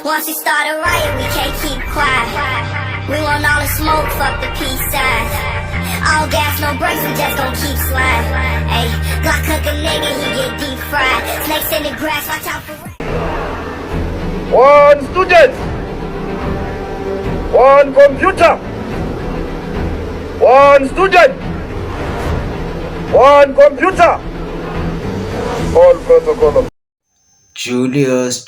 Once we start a riot, we can't keep quiet. We want all the smoke, fuck the peace signs. All gas, no brakes, we just gon' keep sliding. Ayy, Glock cook a nigga, he get deep fried. Snakes in the grass, watch out for One student, one computer, one student, one computer. All protocol. Julius.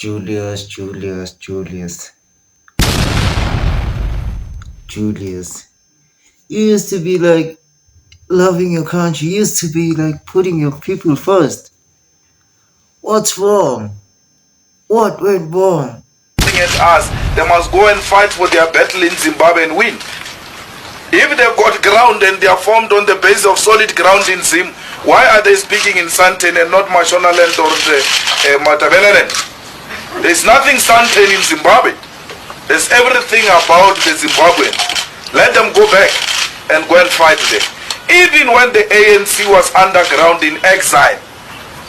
You used to be like loving your country. You used to be like putting your people first. What's wrong? What went wrong? At us, they must go and fight for their battle in Zimbabwe and win. If they've got ground and they are formed on the basis of solid ground in Zim, why are they speaking in Santen and not Mashonaland or Matabeleland? There's nothing Santen in Zimbabwe. There's everything about the Zimbabweans. Let them go back and go and fight there. Even when the ANC was underground in exile,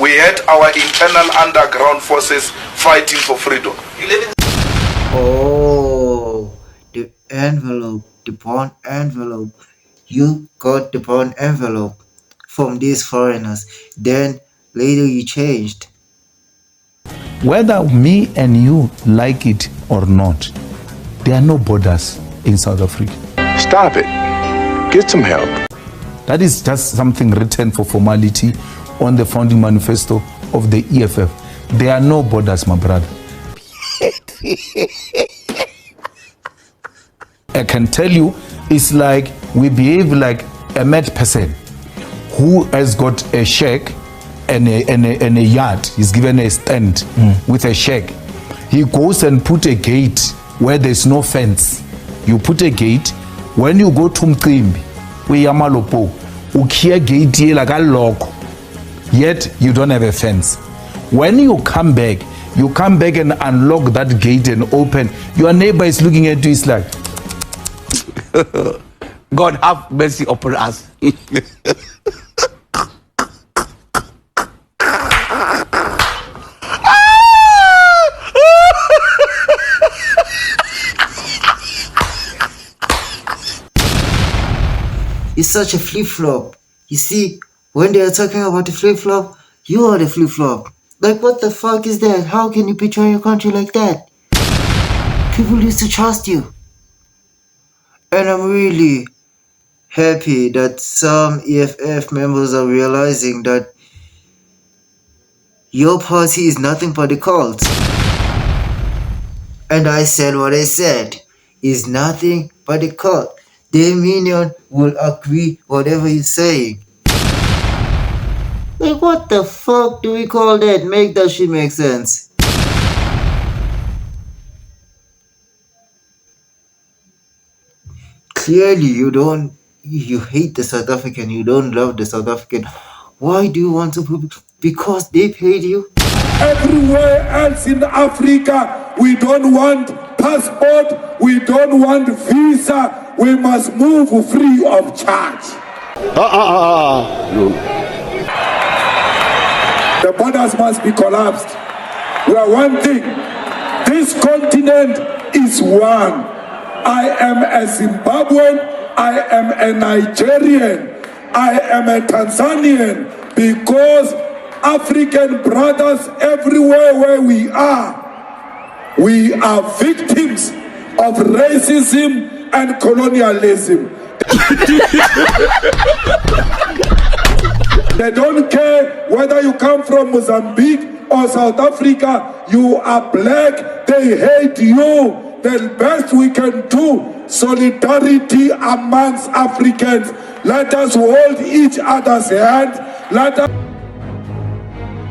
we had our internal underground forces fighting for freedom. Oh, the envelope, the bond envelope. You got the bond envelope from these foreigners. Then later you changed. Whether me and you like it or not, there are no borders in South Africa. Stop it. Get some help. That is just something written for formality on the founding manifesto of the EFF. There are no borders, my brother. I can tell you, it's like we behave like a mad person who has got a shack and a yard. He's given a stand with a shack. He goes and put a gate where there's no fence. You put a gate. When you go to Mqimbi, we Yamalopo, ukia gate here like a lock. Yet you don't have a fence. When you come back and unlock that gate and open. Your neighbor is looking at you. It's like, God have mercy upon us. It's such a flip-flop. You see, when they are talking about the flip-flop, you are the flip-flop. Like, what the fuck is that? How can you betray your country like that? People used to trust you. And I'm really happy that some EFF members are realizing that your party is nothing but a cult. And I said what I said. Is nothing but a cult. The minion will agree whatever he's saying. Like, what the fuck do we call that? Make that shit make sense. Clearly you hate the South African, you don't love the South African. Why do you want to? Because they paid you? Everywhere else in Africa, we don't want passport, we don't want visa, we must move free of charge. The borders must be collapsed. We are one thing. This continent is one. I am a Zimbabwean, I am a Nigerian, I am a Tanzanian, because African brothers everywhere where we are victims of racism and colonialism. They don't care whether you come from Mozambique or South Africa, you are black, they hate you. The best we can do, solidarity amongst Africans. Let us hold each other's hand.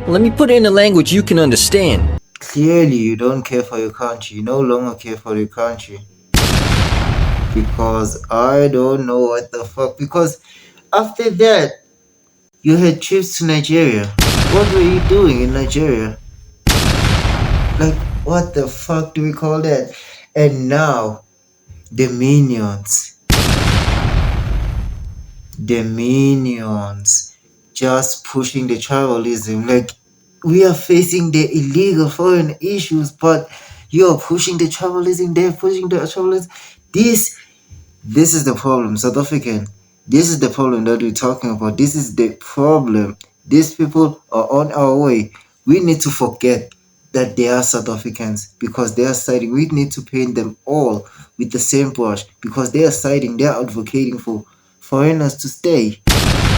Let me put it in a language you can understand. Clearly you don't care for your country. You no longer care for your country. Because I don't know what the fuck. Because after that, you had trips to Nigeria. What were you doing in Nigeria? Like, what the fuck do we call that? And now, the minions just pushing the tribalism. Like, we are facing the illegal foreign issues, but You're pushing the tribalism, they're pushing the tribalism. This is the problem, South African. This is the problem that we're talking about. This is the problem. These people are on our way. We need to forget that they are South Africans because they are siding. We need to paint them all with the same brush because they are siding. They are advocating for foreigners to stay.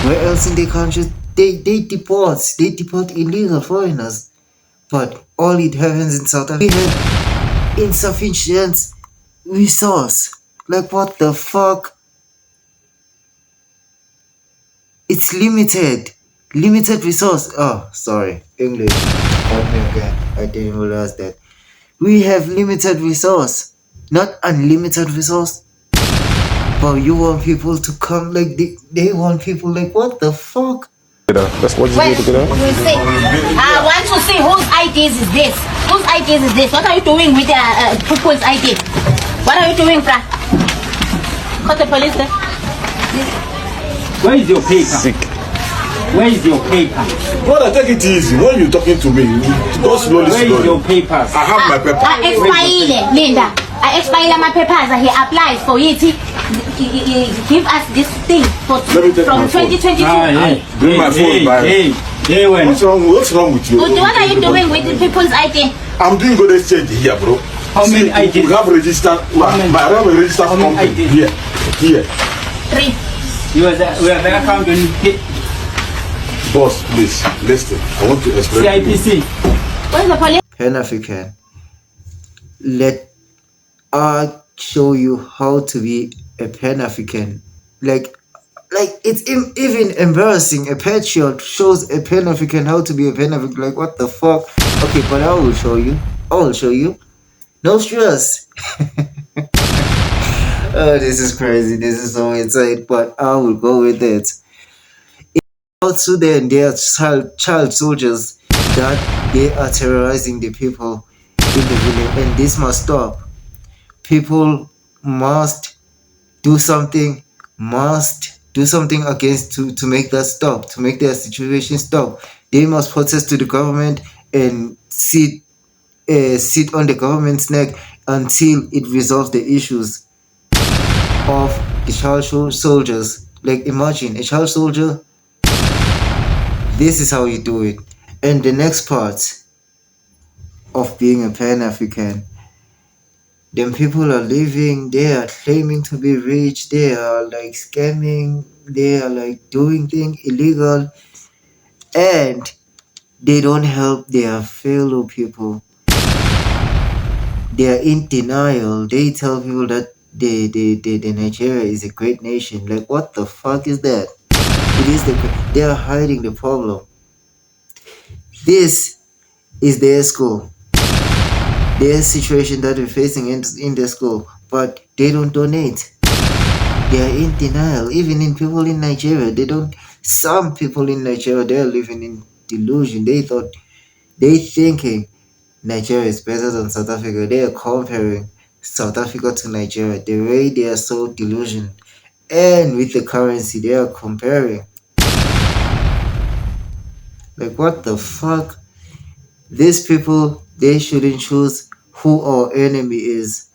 Where else in the country they deport illegal foreigners. But all it happens in South Africa, we have insufficient resource. Like what the fuck? It's limited. Limited resource. Oh, sorry. English. Help me again. I didn't realize that. We have limited resource. Not unlimited resource. But you want people to come like they want people like what the fuck? That's what you Wait, need to get out? we'll see. I want to see whose ideas is this? Whose ideas is this? What are you doing with the people's ID? What are you doing, bruh? Call the police there. Where is your paper? Sick. Where is your paper? Brother, take it easy. When you're talking to me, go slowly, Where is your papers? I have my paper. I expired, Linda. I expired my papers. He applied for it. He give us this thing for Let me take from my phone. 2022. Bring my phone back. What's wrong with you? What are you doing with the people's ID? I'm doing good exchange here, bro. How many See, IDs? We have registered. I have a registered How many company IDs? here. 3. We are the account on Boss, please listen. I want to explain. to you. CIPC. Where's the police? Pan-African. Let us show you how to be a Pan-African. Like it's even embarrassing. A patriot shows a Pan-African how to be a Pan-African. Like what the fuck? Okay, but I will show you. I will show you. No stress. Oh, this is crazy. This is so insane. But I will go with it. South Sudan, they are child soldiers that they are terrorizing the people in the village, and this must stop. People must do something. Must do something against to make that stop. To make their situation stop. They must protest to the government and sit on the government's neck until it resolves the issues of the child soldiers. Like imagine a child soldier. This is how you do it. And the next part of being a Pan-African, them people are living, they are claiming to be rich, they are like scamming, they are like doing things illegal, and they don't help their fellow people. They are in denial. They tell people that the Nigeria is a great nation. Like what the fuck is that? It is they are hiding the problem. This is their school. Their situation that we're facing in their school, but they don't donate. They are in denial. Even in people in Nigeria, some people in Nigeria, they are living in delusion. They thinking Nigeria is better than South Africa. They are comparing South Africa to Nigeria. The way they are so delusional. And with the currency, they are comparing. Like what the fuck? These people, they shouldn't choose who our enemy is.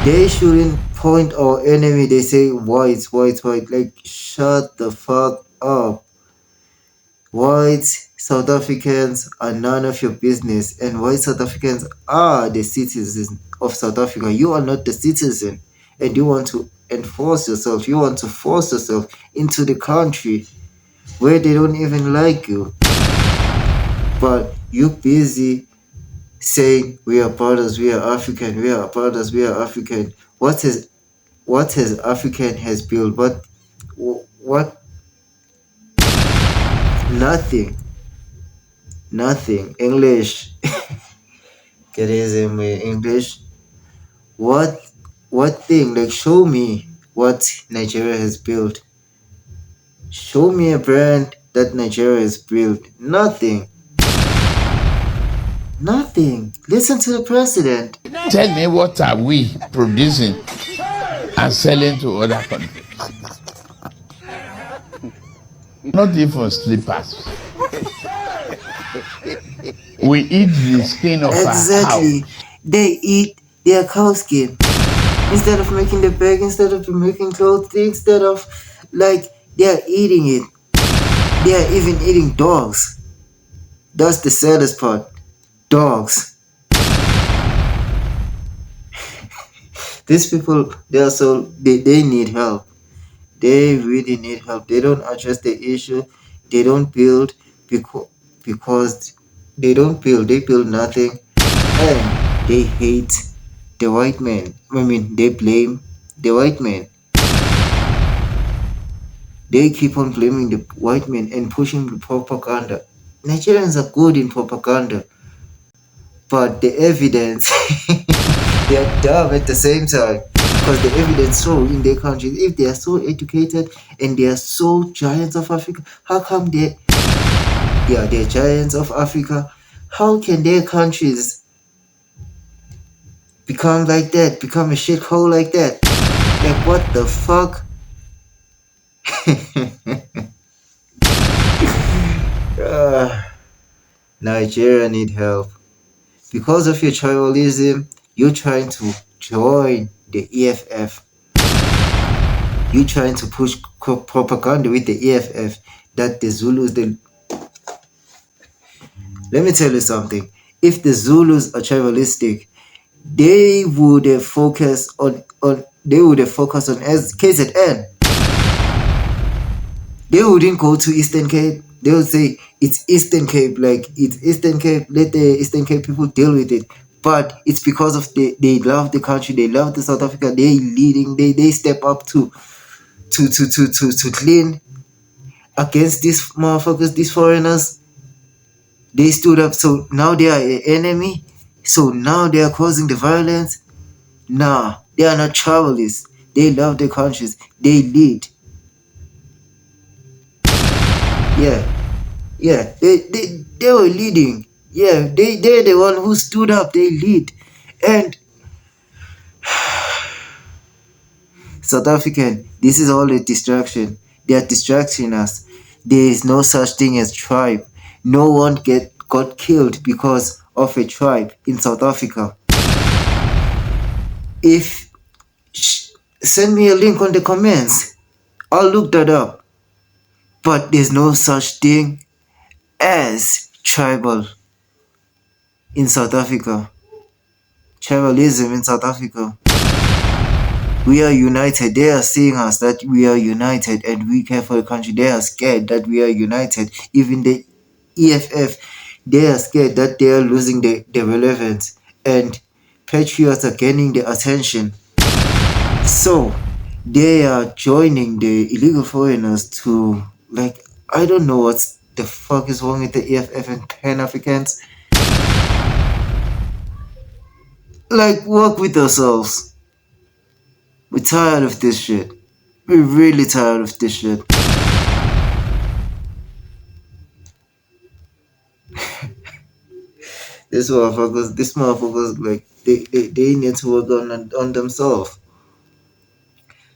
They shouldn't point our enemy. They say white. Like shut the fuck up. White South Africans are none of your business, and white South Africans are the citizens of South Africa. You are not the citizen, and you want to enforce yourself. You want to force yourself into the country where they don't even like you. But you busy saying we are brothers, we are African, we are brothers, we are African. What has African has built? What? Nothing. English. Get easy, my English. What thing? Like show me what Nigeria has built. Show me a brand that Nigeria has built. Nothing. Listen to the president. Tell me, what are we producing and selling to other countries? Not even slippers. We eat the skin of Exactly. a cow. They eat their cow skin. Instead of making the bag, instead of making clothes, instead of like they are eating it. They are even eating dogs. That's the saddest part. Dogs. These people, they need help. They really need help. They don't address the issue. They don't build because they don't build. They build nothing, and they hate the white man. I mean, they blame the white man. They keep on blaming the white man and pushing the propaganda. Nigerians are good in propaganda, but the evidence, they are dumb at the same time. Because the evidence show in their countries, if they are so educated and they are so giants of Africa, how come they're giants of Africa? How can their countries become like that, become a shithole like that? Like what the fuck? Nigeria need help. Because of your tribalism, you're trying to join the EFF. You're trying to push propaganda with the EFF that the Zulus, let me tell you something. If the Zulus are tribalistic, they would have focused on as KZN. They wouldn't go to Eastern Cape. They would say it's Eastern Cape, like it's Eastern Cape, let the Eastern Cape people deal with it. But it's because of they love the country, they love the South Africa, they step up to clean against these motherfuckers, these foreigners. They stood up, so now they are an enemy. So now they are causing the violence. Nah, they are not tribalists. They love their countries. They lead. Yeah, they were leading. Yeah, they're the one who stood up. They lead. And South African, this is all a distraction. They are distracting us. There is no such thing as tribe. No one got killed because of a tribe in South Africa. Send me a link on the comments. I'll look that up. But there's no such thing as tribal in South Africa. Tribalism in South Africa. We are united. They are seeing us that we are united and we care for the country. They are scared that we are united. Even the EFF, they are scared that they are losing the relevance. And patriots are gaining the attention. So, they are joining the illegal foreigners to, like, I don't know what the fuck is wrong with the EFF and Pan-Africans. Like, work with ourselves. We're tired of this shit. We're really tired of this shit. These motherfuckers, like, they need to work on themselves.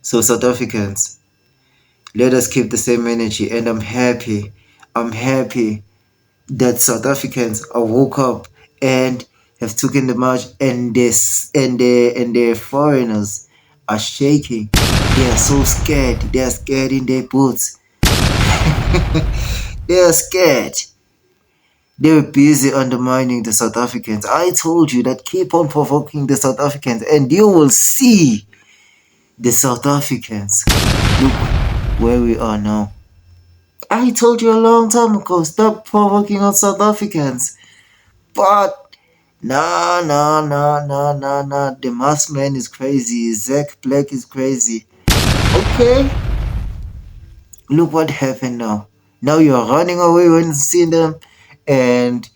So South Africans, let us keep the same energy, and I'm happy that South Africans are woke up and have taken the march, and the foreigners are shaking. They are so scared. They are scared in their boots. They are scared. They were busy undermining the South Africans. I told you that keep on provoking the South Africans and you will see the South Africans. Look where we are now. I told you a long time ago, stop provoking us South Africans. But nah. The masked man is crazy. Zach Black is crazy. Okay. Look what happened now. Now you're running away when you see them, and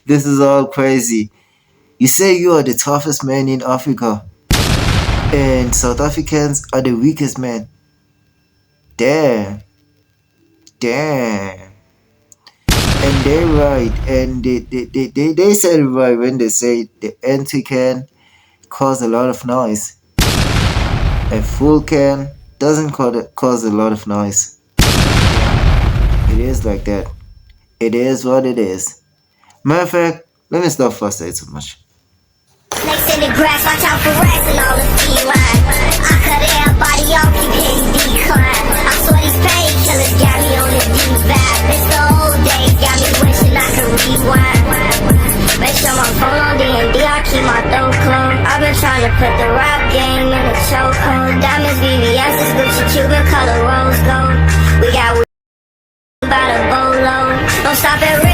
this is all crazy. You say you are the toughest man in Africa, and South Africans are the weakest man. Damn. And they're right, and they said it right when they say the empty can cause a lot of noise. A full can doesn't cause a lot of noise. It is like that. It is what it is. Matter of fact, let me stop first. I ate too much. Snakes in the grass, watch out for rats and all the feline. I cut everybody off, keep hitting decline. I swear these painkillers got me on the deep vibe. It's the old days, got me wishing I could rewind. Make sure my phone on D&D, I keep my throat closed. I've been trying to put the rap game in a chokehold. Diamonds, VVS, this Gucci, Cuban color rose gold. We got by the boatload. Don't stop at